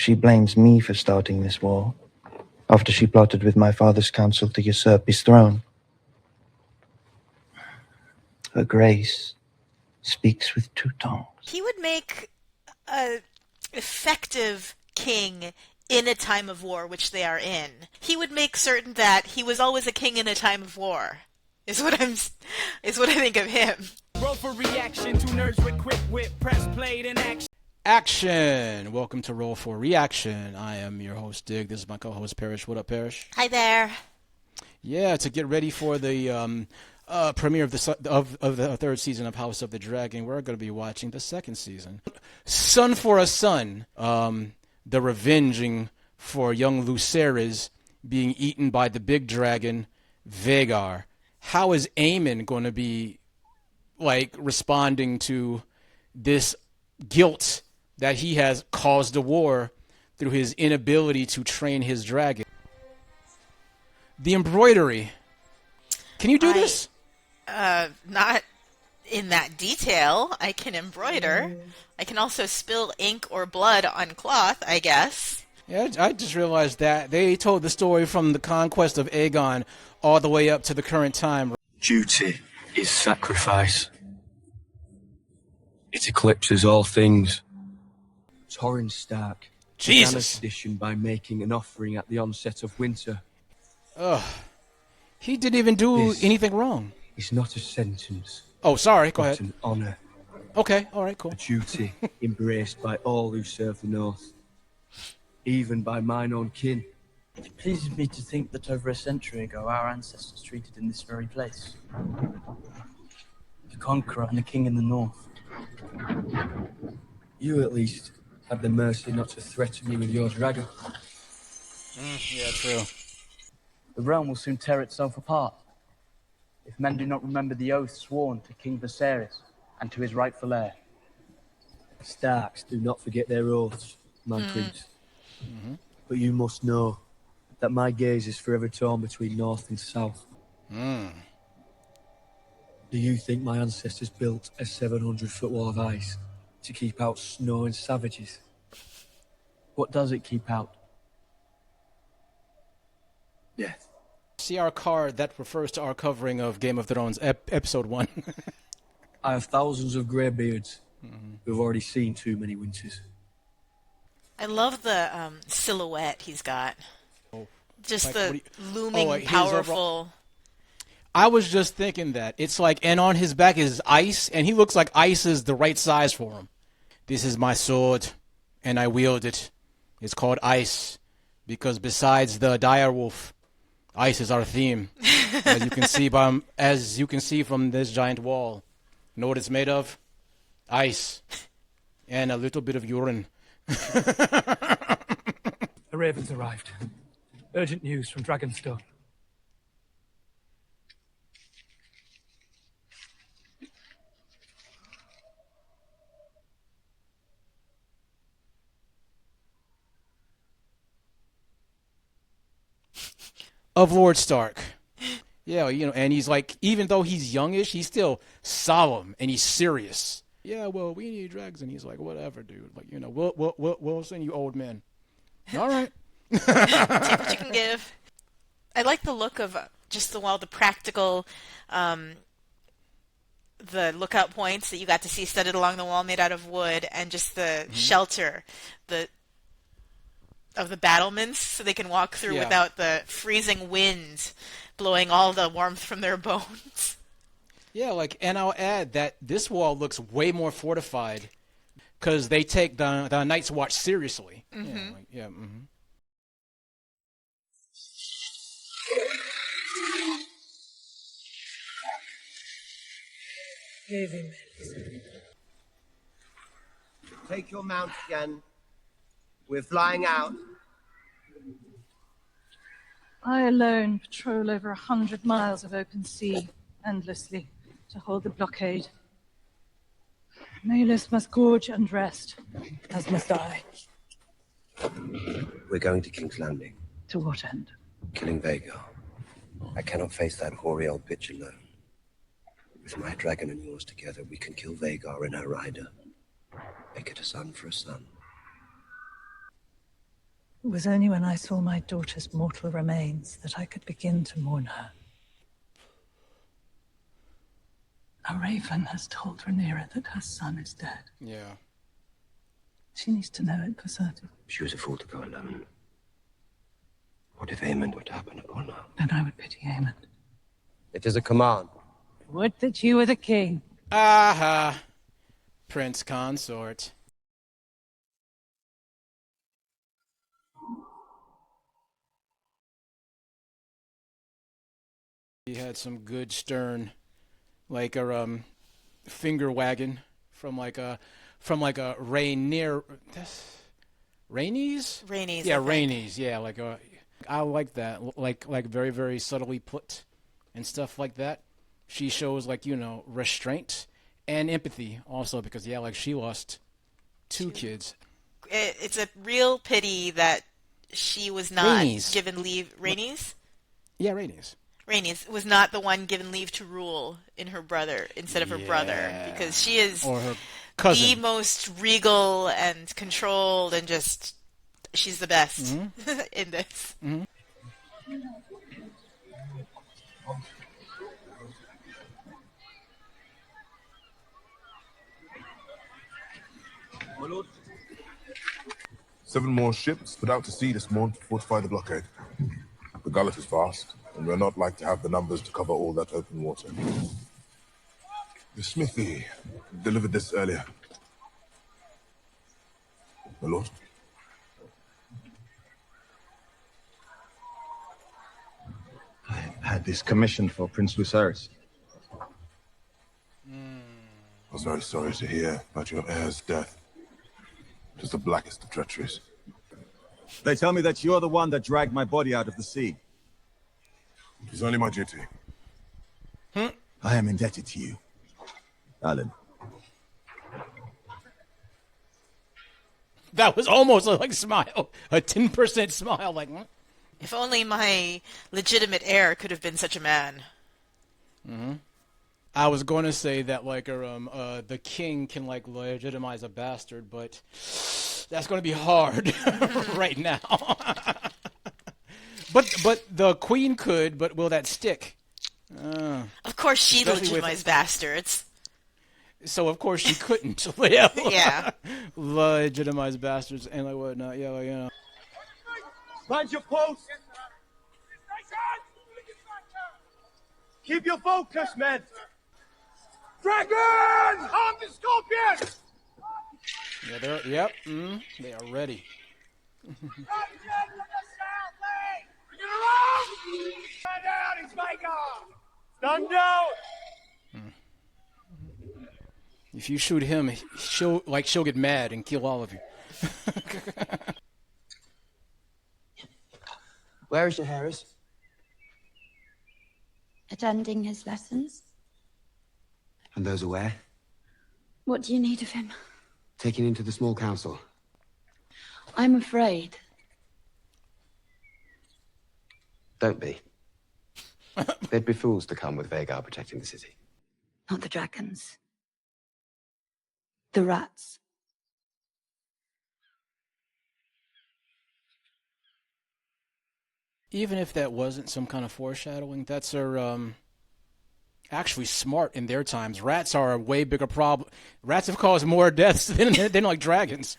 She blames me for starting this war, after she plotted with my father's council to usurp his throne. Her grace speaks with two tongues. He would make a effective king in a time of war, which they are in. He would make certain that he was always a king in a time of war. Is what I think of him. Roll for reaction, two nerds with quick wit, press played in action. Action! Welcome to Roll for Reaction. I am your host, Dig. This is my co-host, Parrish. What up, Parrish? Hi there. Yeah, to get ready for the premiere of the third season of House of the Dragon, we're going to be watching the second season. Son for a Son, the revenging for young Lucerys being eaten by the big dragon, Vhagar. How is Aemond going to be, responding to this guilt that he has caused a war through his inability to train his dragon? The embroidery. Can you do this? Not in that detail. I can embroider. I can also spill ink or blood on cloth, I guess. Yeah, I just realized that they told the story from the conquest of Aegon all the way up to the current time. Duty is sacrifice. It eclipses all things. Torrhen Stark began a tradition by making an offering at the onset of winter. Ugh. He didn't even do anything wrong. It's not a sentence. Oh, sorry. Go ahead. It's an honor. Okay. All right. Cool. A duty embraced by all who serve the North, even by mine own kin. It pleases me to think that over a century ago our ancestors treated in this very place. The conqueror and the king in the north. You at least had the mercy not to threaten me with your dragon. Yeah, true. The realm will soon tear itself apart if men do not remember the oath sworn to King Lucerys and to his rightful heir. Starks do not forget their oaths, my prince. But you must know that my gaze is forever torn between north and south. Do you think my ancestors built a 700-foot wall of ice to keep out snow and savages? What does it keep out? Death. See our card that refers to our covering of Game of Thrones episode 1. I have thousands of greybeards who've already seen too many winters. I love the silhouette he's got. Just the looming, his powerful... I was just thinking that. It's and on his back is ice, and he looks like ice is the right size for him. This is my sword, and I wield it. It's called Ice, because besides the direwolf, ice is our theme. As you can see from this giant wall. You know what it's made of? Ice. And a little bit of urine. The ravens arrived. Urgent news from Dragonstone. Of Lord Stark. Yeah, and he's even though he's youngish, he's still solemn and he's serious. Yeah, well, we need dragons, and he's like, whatever, dude. We'll send you old men. All right. Take what you can give. I like the look of just the practical, the lookout points that you got to see studded along the wall made out of wood, and just the shelter, of the battlements, so they can walk through without the freezing wind blowing all the warmth from their bones. Yeah, and I'll add that this wall looks way more fortified because they take the Night's Watch seriously. Take your mount again. We're flying out. I alone patrol over 100 miles of open sea, endlessly, to hold the blockade. Maelys must gorge and rest, as must I. We're going to King's Landing. To what end? Killing Vhagar. I cannot face that hoary old bitch alone. With my dragon and yours together, we can kill Vhagar and her rider. Make it a son for a son. It was only when I saw my daughter's mortal remains that I could begin to mourn her. A raven has told Rhaenyra that her son is dead. Yeah. She needs to know it for certain. She was a fool to go alone. What if Aemond were to happen upon her? Then I would pity Aemond. It is a command. Would that you were the king. Aha. Prince consort. He had some good stern, like a finger wagging from like a Rhaenyra. Rhaenys? Rhaenys. Yeah, I think. Rhaenys. Yeah, I like that. Like very, very subtly put and stuff like that. She shows restraint and empathy also because like she lost two kids. It's a real pity that she was not given leave. Rhaenys? Yeah, Rhaenys. Rhaenys was not the one given leave to rule in her brother instead of her brother, because she is or her cousin. The most regal and controlled, and just she's the best in this. Mm-hmm. My lord. 7 more ships put out to sea this morning to fortify the blockade. The gullet is fast, and we're not like to have the numbers to cover all that open water. The smithy delivered this earlier. My lord. I had this commissioned for Prince Lucerys. I was very sorry to hear about your heir's death. It was the blackest of treacheries. They tell me that you're the one that dragged my body out of the sea. It was only my duty. I am indebted to you, Alan. That was almost like smile, a 10% smile, like. If only my legitimate heir could have been such a man. Mm-hmm. I was going to say that the king can legitimize a bastard, but that's going to be hard right now. But the queen could, but will that stick? Of course she legitimized bastards. So of course she couldn't. Yeah. Yeah. Legitimize bastards and whatnot. Yeah, Mind your post! Keep your focus, men! Dragon! On the scorpion! Yeah, they are ready. Stand down, it's Aegon! Stand down! If you shoot him, she'll get mad and kill all of you. Where is your Harris? Attending his lessons. And those aware? What do you need of him? Taken into the small council. I'm afraid. Don't be. They'd be fools to come with Vhagar protecting the city. Not the dragons. The rats. Even if that wasn't some kind of foreshadowing, that's actually smart in their times. Rats are a way bigger problem. Rats have caused more deaths than like dragons.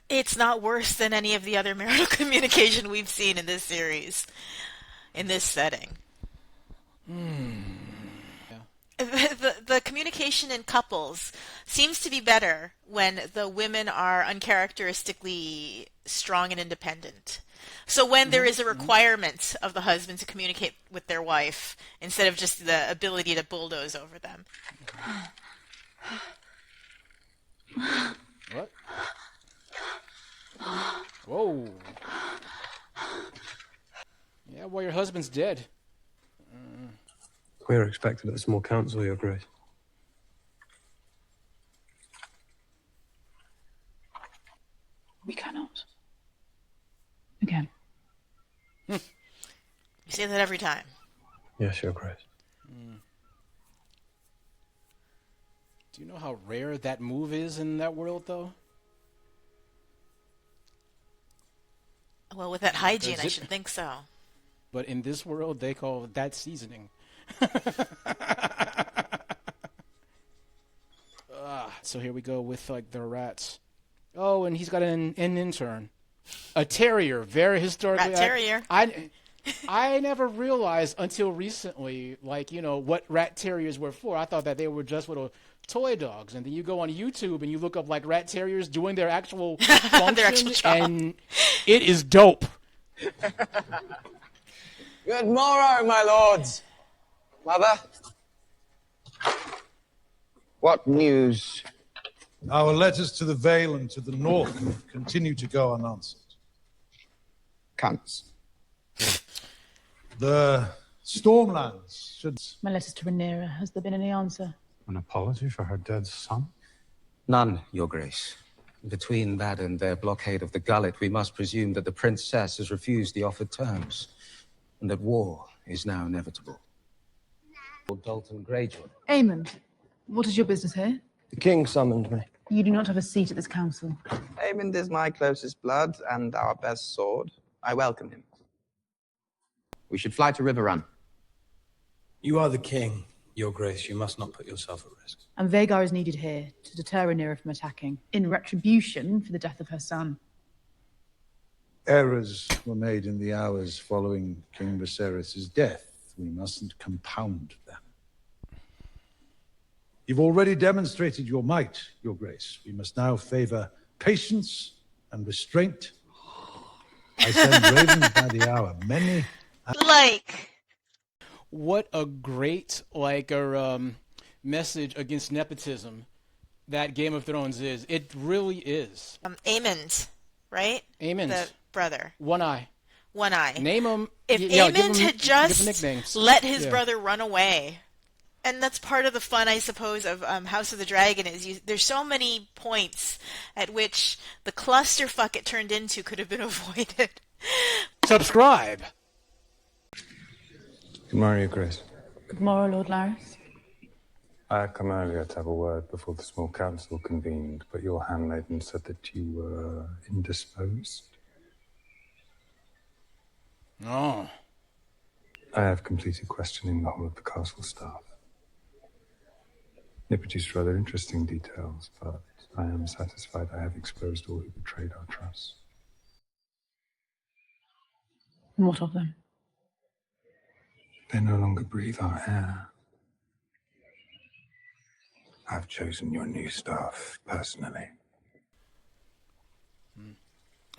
It's not worse than any of the other marital communication we've seen in this series, in this setting. The communication in couples seems to be better when the women are uncharacteristically strong and independent. So when there is a requirement of the husband to communicate with their wife instead of just the ability to bulldoze over them. What? Whoa. Yeah, well, your husband's dead. We are expected at the small council, Your Grace. We cannot. Again. You say that every time. Yes, Your Grace. Do you know how rare that move is in that world, though? Well, with that hygiene, Does I it? should think so. But in this world, they call that seasoning. So here we go with like the rats. Oh, and he's got an intern, a terrier, very historically. Rat terrier. I never realized until recently, like, you know, what rat terriers were for. I thought that they were just little toy dogs, and then you go on YouTube and you look up like rat terriers doing their actual function, Their actual job. And it is dope. Good morrow, my lords. Mother. What news? Our letters to the Vale and to the north continue to go unanswered. Cunts. The Stormlands should... My letters to Rhaenyra. Has there been any answer? An apology for her dead son? None, Your Grace. Between that and their blockade of the gullet, we must presume that the princess has refused the offered terms, and that war is now inevitable. Lord Dalton Greyjoy. Aemond, what is your business here? The king summoned me. You do not have a seat at this council. Aemond is my closest blood and our best sword. I welcome him. We should fly to Riverrun. You are the king, Your Grace. You must not put yourself at risk. And Vhagar is needed here to deter Rhaenyra from attacking, in retribution for the death of her son. Errors were made in the hours following King Lucerys' death. We mustn't compound them. You've already demonstrated your might, Your Grace. We must now favor patience and restraint. I send ravens by the hour. Many... Like... What a great, like, message against nepotism that Game of Thrones is. It really is. Aemond, right? Aemond. The brother. One Eye. One Eye. Name him. If yeah, Aemond had just let his brother run away, and that's part of the fun, I suppose, of House of the Dragon, is there's so many points at which the clusterfuck it turned into could have been avoided. Subscribe. Good morning, Your Grace. Good morrow, Lord Larys. I had come earlier to have a word before the small council convened, but your handmaiden said that you were indisposed. Oh. I have completed questioning the whole of the castle staff. They produced rather interesting details, but I am satisfied I have exposed all who betrayed our trust. And what of them? They no longer breathe our air. I've chosen your new staff personally.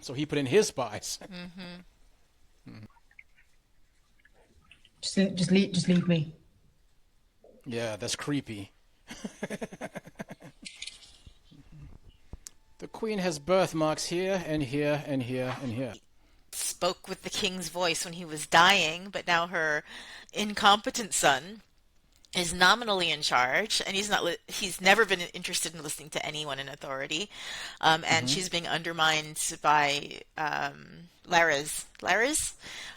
So he put in his spies. Mm-hmm. Just leave me. Yeah, that's creepy. The queen has birthmarks here and here and here and here. Spoke with the king's voice when he was dying, but now her incompetent son is nominally in charge, and he's never been interested in listening to anyone in authority, and she's being undermined by Larys,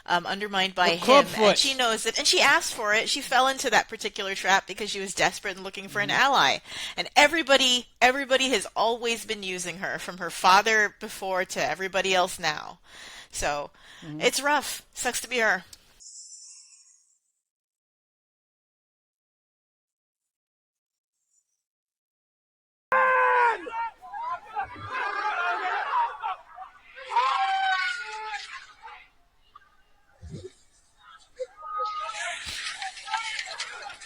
undermined by him, and she knows it, and she asked for it. She fell into that particular trap because she was desperate and looking for an ally, and everybody has always been using her, from her father before to everybody else now. So it's rough. Sucks to be her.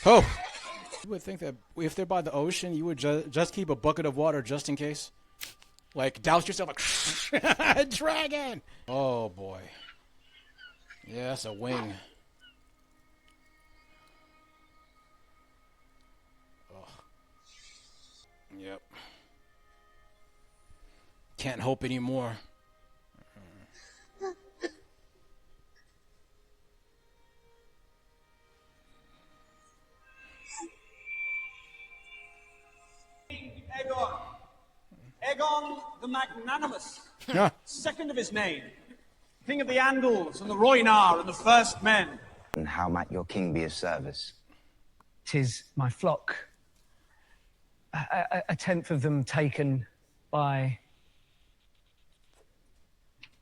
Oh, you would think that if they're by the ocean, you would just keep a bucket of water just in case. Like, douse yourself like, dragon! Oh, boy. Yeah, that's a wing. Ugh. Yep. Can't hope anymore. Aegon the Magnanimous, second of his name, king of the Andals and the Rhaenyra and the first men. And how might your king be of service? 'Tis my flock. A tenth of them taken by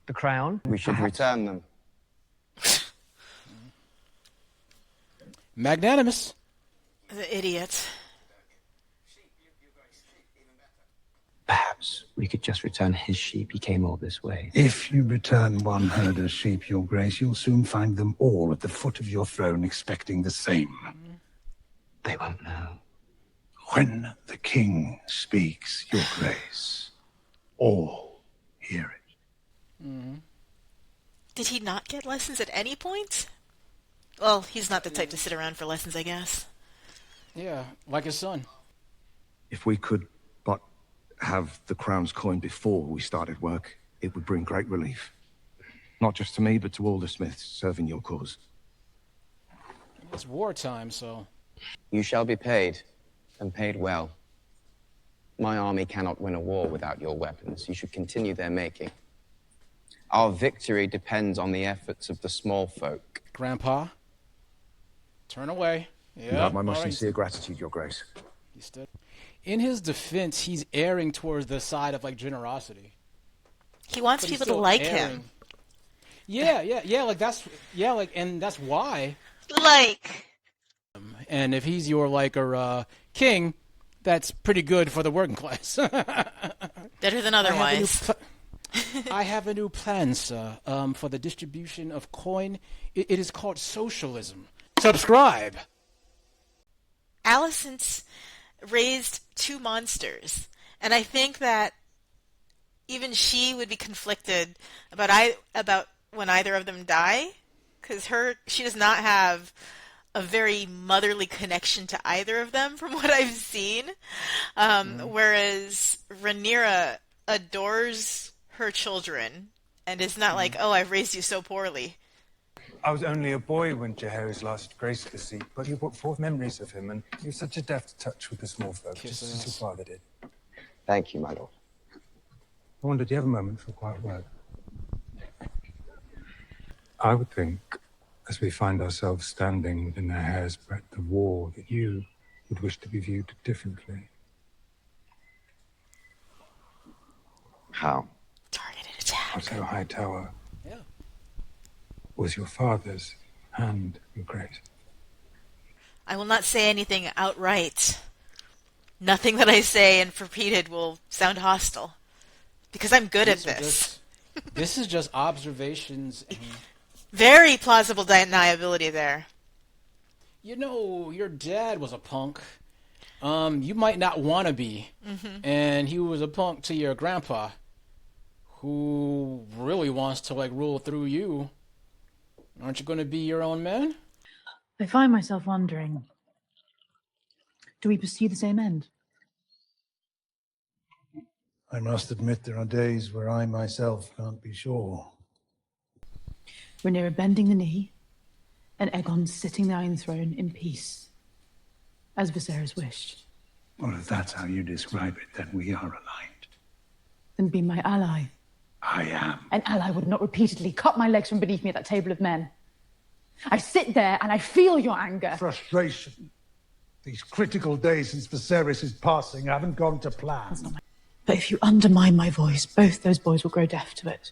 the crown. We should return them. Magnanimous. The idiot. Perhaps we could just return his sheep. He came all this way. If you return one herd of sheep, Your Grace, you'll soon find them all at the foot of your throne expecting the same. They won't know. When the king speaks, Your Grace, all hear it. Did he not get lessons at any point? Well, he's not the type to sit around for lessons, I guess. Yeah, like his son. If we could but have the crown's coin before we started work, it would bring great relief. Not just to me, but to all the smiths serving your cause. It's wartime, so... You shall be paid, and paid well. My army cannot win a war without your weapons. You should continue their making. Our victory depends on the efforts of the small folk. Grandpa? Turn away. You Yeah, have my most all right. sincere gratitude, Your Grace. He stood. In his defense, he's erring towards the side of, like, generosity. He wants But he's people to still like erring. him. And that's why. Like. And if he's your, like, king, that's pretty good for the working class. Better than otherwise. I have a new plan, sir, for the distribution of coin. It is called socialism. Subscribe! Alicent raised two monsters, and I think that even she would be conflicted about when either of them die, because she does not have a very motherly connection to either of them from what I've seen, whereas Rhaenyra adores her children and is not like, oh, I've raised you so poorly. I was only a boy when Jaehaerys last graced the seat, but you brought forth memories of him, and he was such a deft touch with the small folk, just as your father did. Thank you, my lord. I wondered, do you have a moment for a quiet word? I would think, as we find ourselves standing within a hair's breadth of war, that you would wish to be viewed differently. How? Targeted attack. Otto Hightower. Yeah. Was your father's hand, Your Grace. I will not say anything outright. Nothing that I say and repeated will sound hostile. Because I'm good at this. This is just observations. And, very plausible deniability there. you know, your dad was a punk. You might not want to be. And he was a punk to your grandpa, who really wants to, like, rule through you. Aren't you going to be your own man? I find myself wondering, do we pursue the same end? I must admit there are days where I myself can't be sure. Rhaenyra bending the knee, and Aegon sitting the Iron Throne in peace, as Viserys wished. Well, if that's how you describe it, then we are aligned. Then be my ally. I am. An ally would not repeatedly cut my legs from beneath me at that table of men. I sit there and I feel your anger. Frustration. These critical days since Viserys' passing haven't gone to plan. But if you undermine my voice, both those boys will grow deaf to it.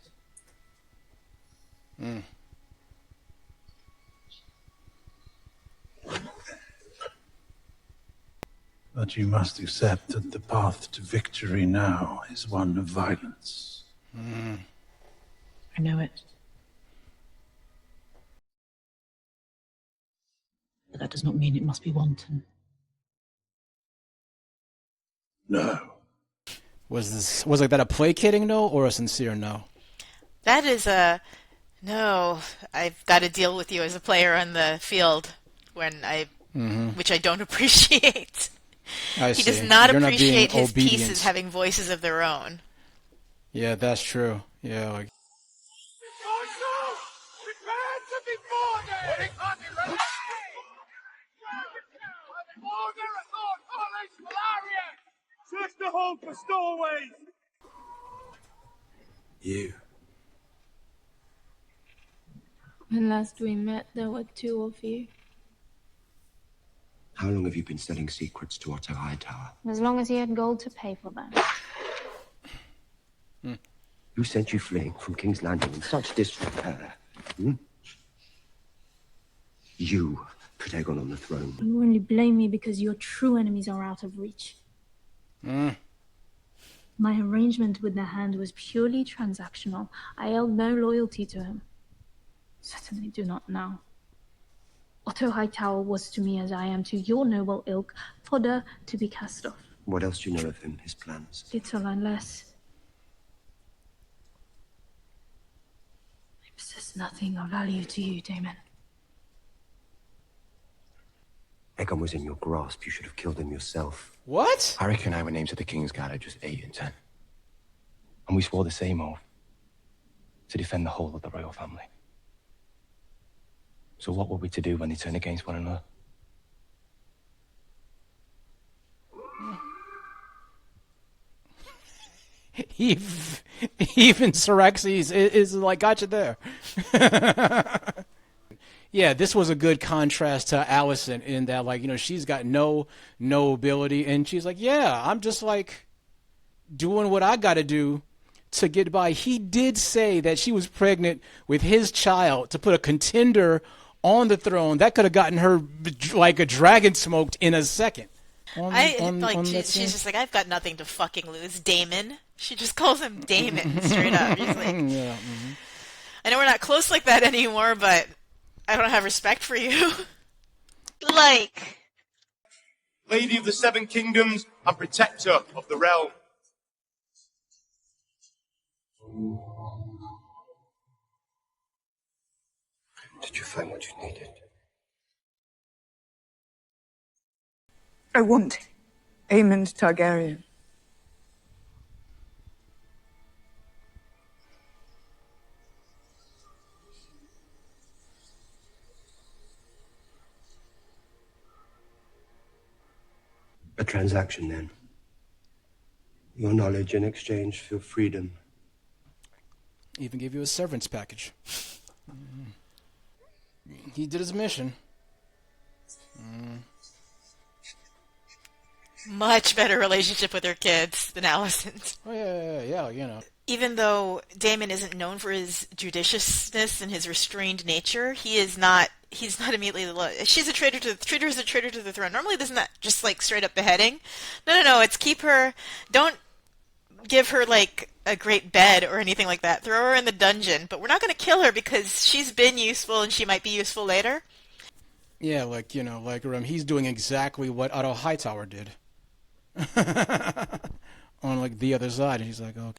But you must accept that the path to victory now is one of violence. I know it. But that does not mean it must be wanton. No. Was like that a placating no or a sincere no? That is a no. I've got to deal with you as a player on the field which I don't appreciate. He does not appreciate his pieces having voices of their own. Yeah, that's true. Yeah, like. Search the hold for stowaways! You. When last we met, there were two of you. How long have you been selling secrets to Otto Hightower? As long as he had gold to pay for them. Who sent you fleeing from King's Landing in such disrepair? Hmm? You put Aegon on the throne. You only blame me because your true enemies are out of reach. My arrangement with the Hand was purely transactional. I held no loyalty to him. Certainly do not now. Otto Hightower was to me as I am to your noble ilk, fodder to be cast off. What else do you know of him, his plans? Little unless I possess nothing of value to you, Daemon. Aegon was in your grasp. You should have killed him yourself. What? I reckon I went named to the King's Guard at just 8 and 10. And we swore the same oath to defend the whole of the royal family. So what were we to do when they turn against one another? Even Xerxes is like, gotcha there. Yeah, this was a good contrast to Alicent in that, like, you know, she's got no ability, and she's like, yeah, I'm just like doing what I got to do to get by. He did say that she was pregnant with his child to put a contender on the throne that could have gotten her like a dragon smoked in a second. She's just like, I've got nothing to fucking lose. Daemon. She just calls him Daemon straight up. She's like, yeah, I know we're not close like that anymore, but I don't have respect for you. Lady of the Seven Kingdoms and protector of the realm. Did you find what you needed? I want Aemond Targaryen. A transaction, then. Your knowledge in exchange for freedom. Even give you a severance package. He did his mission. Much better relationship with her kids than Alicent. Oh, yeah, you know. Even though Daemon isn't known for his judiciousness and his restrained nature, he's not immediately she's a traitor to the throne. Normally isn't that just like straight up beheading? No, it's keep her, don't give her like a great bed or anything like that. Throw her in the dungeon, but we're not going to kill her because she's been useful and she might be useful later. Yeah, like, you know, like he's doing exactly what Otto Hightower did. On like the other side, and he's like, okay.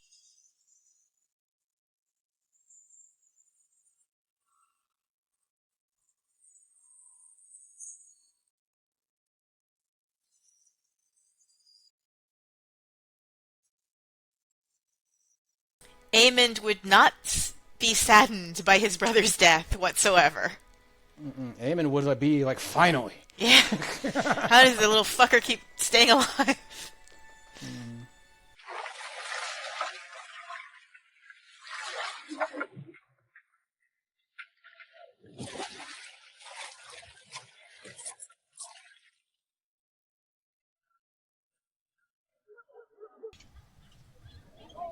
Aemond would not be saddened by his brother's death whatsoever. Aemond would be like, finally. Yeah. How does the little fucker keep staying alive?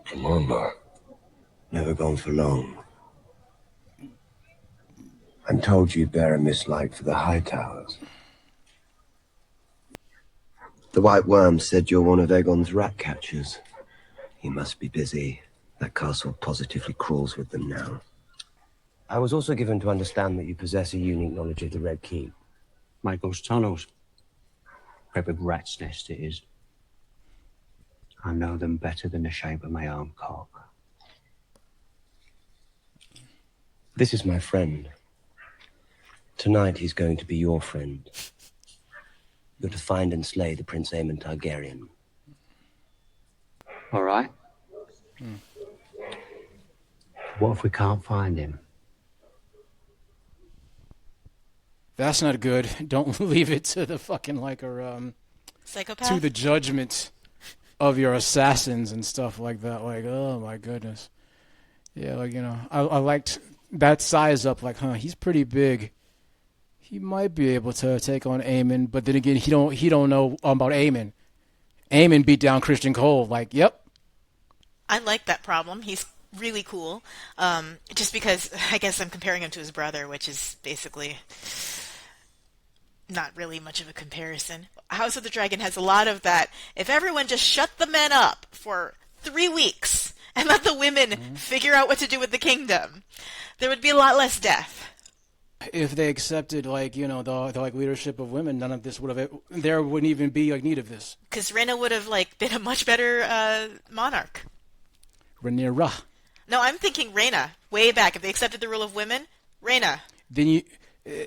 Commander. Never gone for long. I'm told you bear a mislike for the Hightowers. The White Worm said you're one of Aegon's rat catchers. He must be busy. That castle positively crawls with them now. I was also given to understand that you possess a unique knowledge of the Red Keep. Michael's tunnels. Great big rat's nest it is. I know them better than the shape of my own cock. This is my friend. Tonight he's going to be your friend. You're to find and slay the Prince Aemond Targaryen. All right. What if we can't find him? That's not good. Don't leave it to the fucking psychopath? To the judgment of your assassins and stuff like that. Like, oh my goodness. Yeah, like, you know, I liked that size up. Like, he's pretty big. He might be able to take on Aemond, but then again, he don't know about Aemond. Aemond beat down Christian Cole. Like, yep. I like that problem. He's really cool. Just because I guess I'm comparing him to his brother, which is basically not really much of a comparison. House of the Dragon has a lot of that. If everyone just shut the men up for 3 weeks and let the women figure out what to do with the kingdom, there would be a lot less death. If they accepted, like, you know, the like leadership of women, none of this would have. There wouldn't even be like need of this. Because Rhaenyra would have like been a much better monarch. Rhaenyra. No, I'm thinking Rhaena. Way back, if they accepted the rule of women, Rhaena. Then you.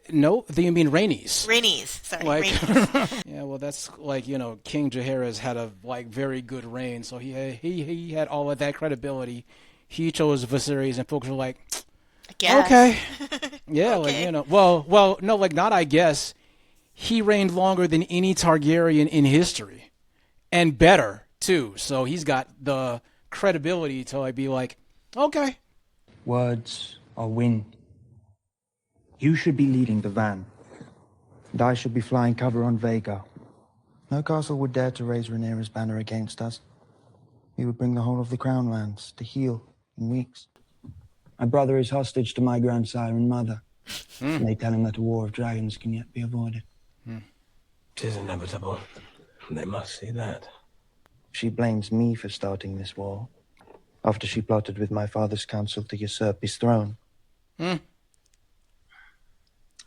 No, then you mean Rhaenys. Rhaenys, sorry, like, Rhaenys. Yeah, well, that's like, you know, King Jaehaerys had a like very good reign, so he had all of that credibility. He chose Viserys, and folks were like, I guess. okay, yeah, okay. like, you know, well, no, like, not I guess. He reigned longer than any Targaryen in history, and better too. So he's got the credibility to like be like, okay. Words are wind. You should be leading the van, and I should be flying cover on Vhagar. No castle would dare to raise Rhaenyra's banner against us. We would bring the whole of the Crown lands to heel in weeks. My brother is hostage to my grandsire and mother. And they tell him that a war of dragons can yet be avoided. Tis inevitable. They must see that. She blames me for starting this war, after she plotted with my father's council to usurp his throne.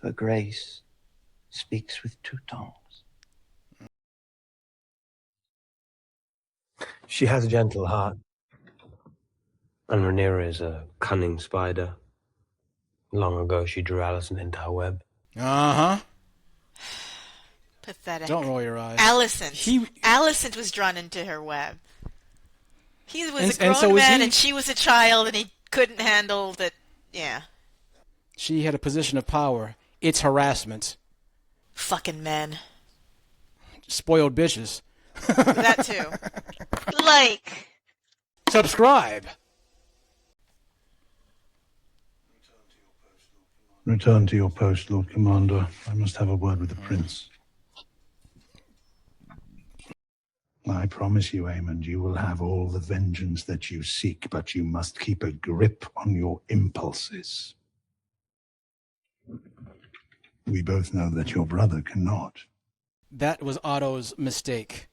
Her grace speaks with two tongues. She has a gentle heart. And Rhaenyra is a cunning spider. Long ago, she drew Alicent into her web. Uh-huh. Pathetic. Don't roll your eyes. Alicent was drawn into her web. He was a grown so man, and she was a child, and he couldn't handle that. Yeah. She had a position of power. It's harassment. Fucking men. Spoiled bitches. That too. Like. Subscribe. Return to your post, Lord Commander. I must have a word with the Prince. I promise you, Aemond, you will have all the vengeance that you seek, but you must keep a grip on your impulses. We both know that your brother cannot. That was Otto's mistake.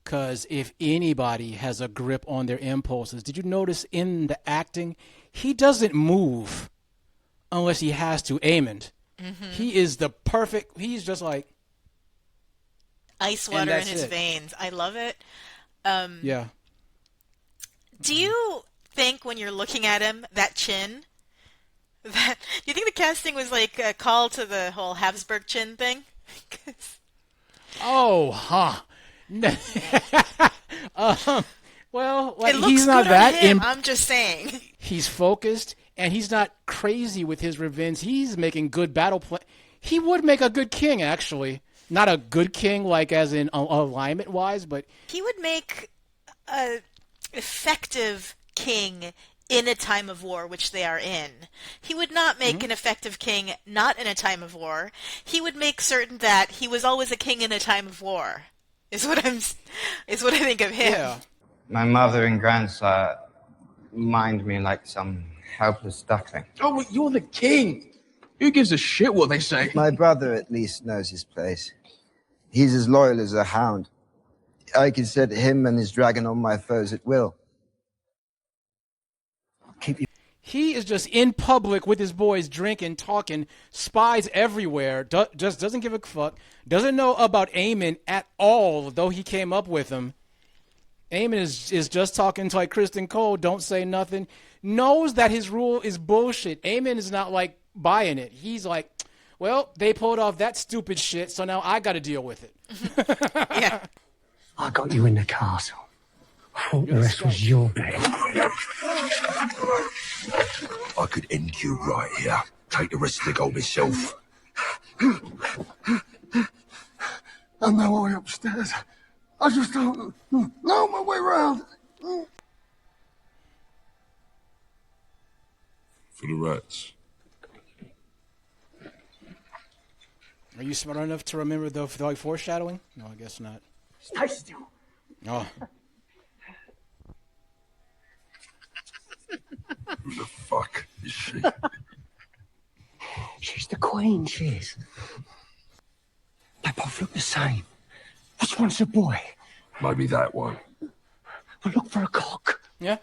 Because if anybody has a grip on their impulses, did you notice in the acting, he doesn't move unless he has to. Aemond. He is the perfect, he's just like ice water in his veins. I love it. Yeah. Do you think when you're looking at him, that chin, do you think the casting was like a call to the whole Habsburg chin thing? Oh, huh. Well, like, it looks he's not good that. On him, I'm just saying. He's focused, and he's not crazy with his revenge. He's making good battle plan. He would make a good king, actually. Not a good king, like as in alignment-wise, but he would make a effective king in a time of war, which they are in. He would not make an effective king not in a time of war. He would make certain that he was always a king in a time of war. Is what I think of him. Yeah. My mother and grandsire mind me like some helpless duckling. Oh, well, you're the king. Who gives a shit what they say? My brother at least knows his place. He's as loyal as a hound. I can set him and his dragon on my foes at will. He is just in public with his boys, drinking, talking, spies everywhere, just doesn't give a fuck, doesn't know about Aemond at all, though he came up with him. Aemond is just talking to like Kristen Cole, don't say nothing, knows that his rule is bullshit. Aemond is not like buying it. He's like, well, they pulled off that stupid shit, so now I got to deal with it. Yeah. I got you in the castle. The rest was your bet. I could end you right here. Take the rest of the gold myself. I'm no way upstairs. I just don't know my way around. For the rats. Are you smart enough to remember the like foreshadowing? No, I guess not. Stay still. Oh. Who the fuck is she? She's the queen, she is. They both look the same. Which one's a boy? Maybe that one. Well, look for a cock. Yeah.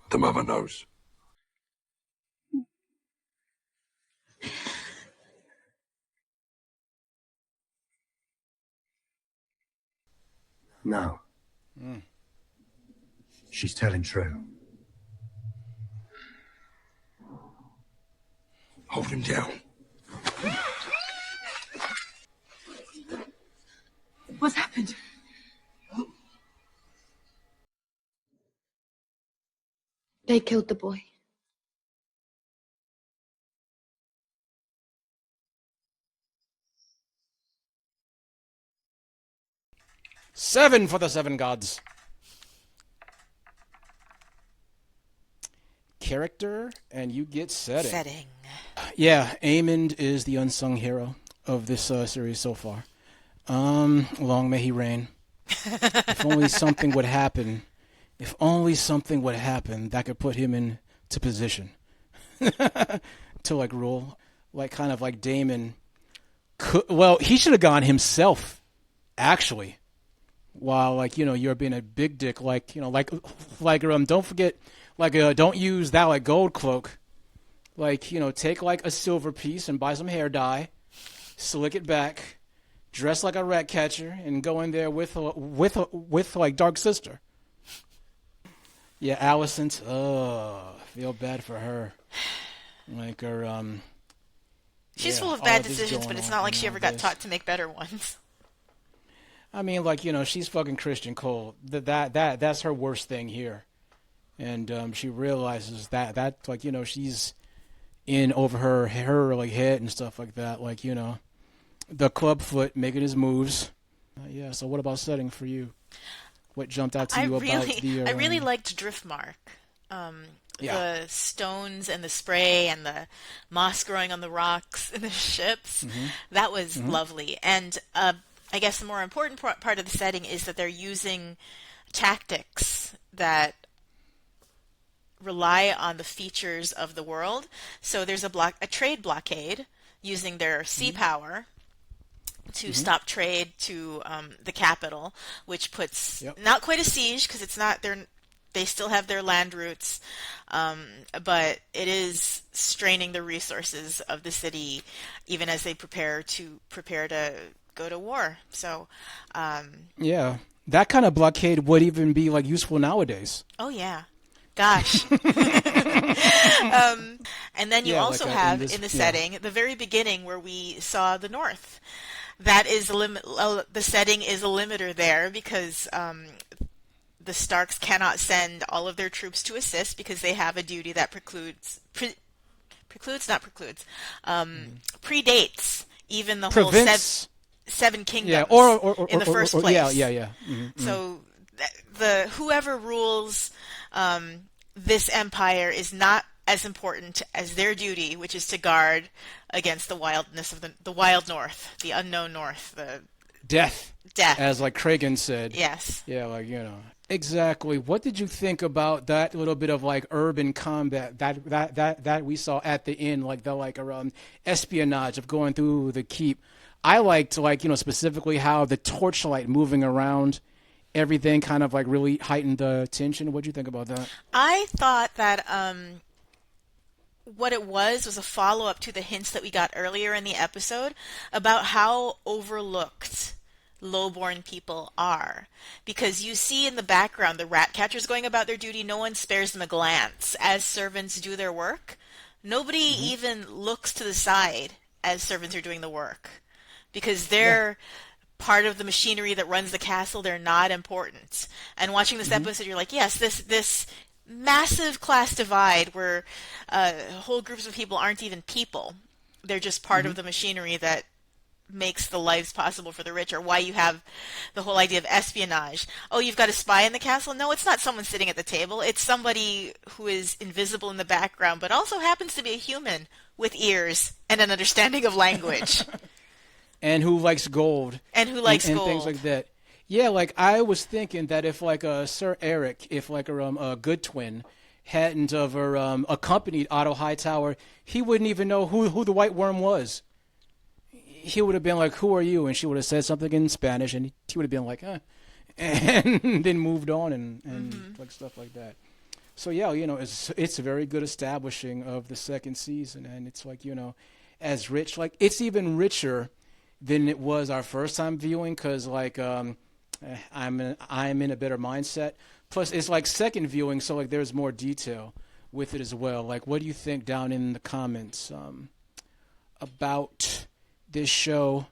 The mother knows. No. She's telling true. Hold him down. What's happened? They killed the boy. Seven for the seven gods. Character, and you get setting. Setting. Yeah, Aemond is the unsung hero of this series so far. Long may he reign. If only something would happen. If only something would happen that could put him into position to like rule, like kind of like Daemon. Well, he should have gone himself, actually. While like you're being a big dick, like don't forget, don't use that like gold cloak. Like, take like a silver piece and buy some hair dye, slick it back, dress like a rat catcher, and go in there with like Dark Sister. Yeah, Alicent. Feel bad for her. Like her. She's full of bad decisions, but it's not like she ever got taught to make better ones. I mean, like she's fucking Christian Cole. That's her worst thing here, and she realizes that like she's in over her like head and stuff like that. Like the clubfoot making his moves. Yeah. So what about setting for you? What jumped out to you about the? I really liked Driftmark. The stones and the spray and the moss growing on the rocks and the ships. Mm-hmm. That was lovely. And I guess the more important part of the setting is that they're using tactics that rely on the features of the world. So there's a trade blockade using their sea power to stop trade to the capital, which puts not quite a siege because it's not they still have their land routes, but it is straining the resources of the city even as they prepare to go to war. So yeah, that kind of blockade would even be like useful nowadays. Oh yeah. Gosh. And then you also have in the setting the very beginning where we saw the North. That is the setting is a limiter there because the Starks cannot send all of their troops to assist because they have a duty that predates even the whole seven kingdoms or in the first place. Yeah. Mm-hmm. So the whoever rules this empire is not as important as their duty, which is to guard against the wildness of the wild north, the unknown north, the death, as like Kragan said. Yes. Yeah, like exactly. What did you think about that little bit of like urban combat that we saw at the end, like the around espionage of going through the keep? I liked specifically how the torchlight moving around everything kind of like really heightened the tension. What do you think about that? I thought that what it was a follow-up to the hints that we got earlier in the episode about how overlooked low-born people are. Because you see in the background the rat catchers going about their duty, no one spares them a glance as servants do their work. Nobody even looks to the side as servants are doing the work. Because they're part of the machinery that runs the castle, they're not important. And watching this episode, you're like, yes, this massive class divide where whole groups of people aren't even people. They're just part of the machinery that makes the lives possible for the rich, or why you have the whole idea of espionage. Oh, you've got a spy in the castle? No, it's not someone sitting at the table. It's somebody who is invisible in the background, but also happens to be a human with ears and an understanding of language. And who likes gold. And who likes gold. Things like that. Yeah, like I was thinking that if like Sir Eric, if like a good twin hadn't of accompanied Otto Hightower, he wouldn't even know who the White Worm was. He would have been like, "Who are you?" And she would have said something in Spanish, and he would have been like, and then moved on and like stuff like that. So yeah, it's a very good establishing of the second season, and it's like as rich, like it's even richer than it was our first time viewing, because like I'm in a better mindset. Plus, it's like second viewing, so like there's more detail with it as well. Like, what do you think down in the comments about this show?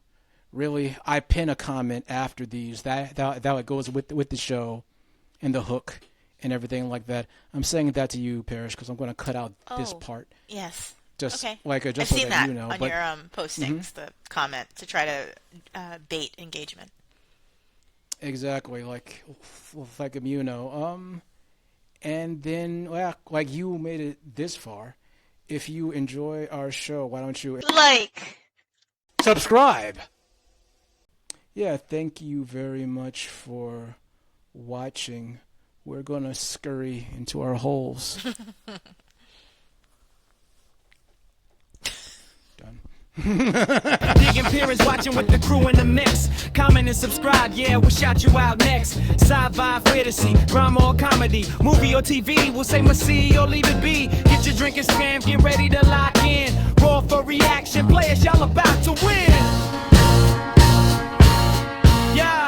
Really, I pin a comment after these that goes with the show and the hook and everything like that. I'm saying that to you, Parrish, because I'm going to cut out this part. Yes. Just okay. Like just I've so seen that that on your postings, the comment to try to bait engagement. Exactly, like and then like you made it this far. If you enjoy our show, why don't you subscribe? Yeah, thank you very much for watching. We're gonna scurry into our holes. Done. Digging parents watching with the crew in the mix. Comment and subscribe, yeah, we'll shout you out next. Sci-fi, fantasy, drama or comedy, movie or TV, we'll say must see or leave it be. Get your drink and scram, get ready to lock in. Roll for reaction, players, y'all about to win. Yeah.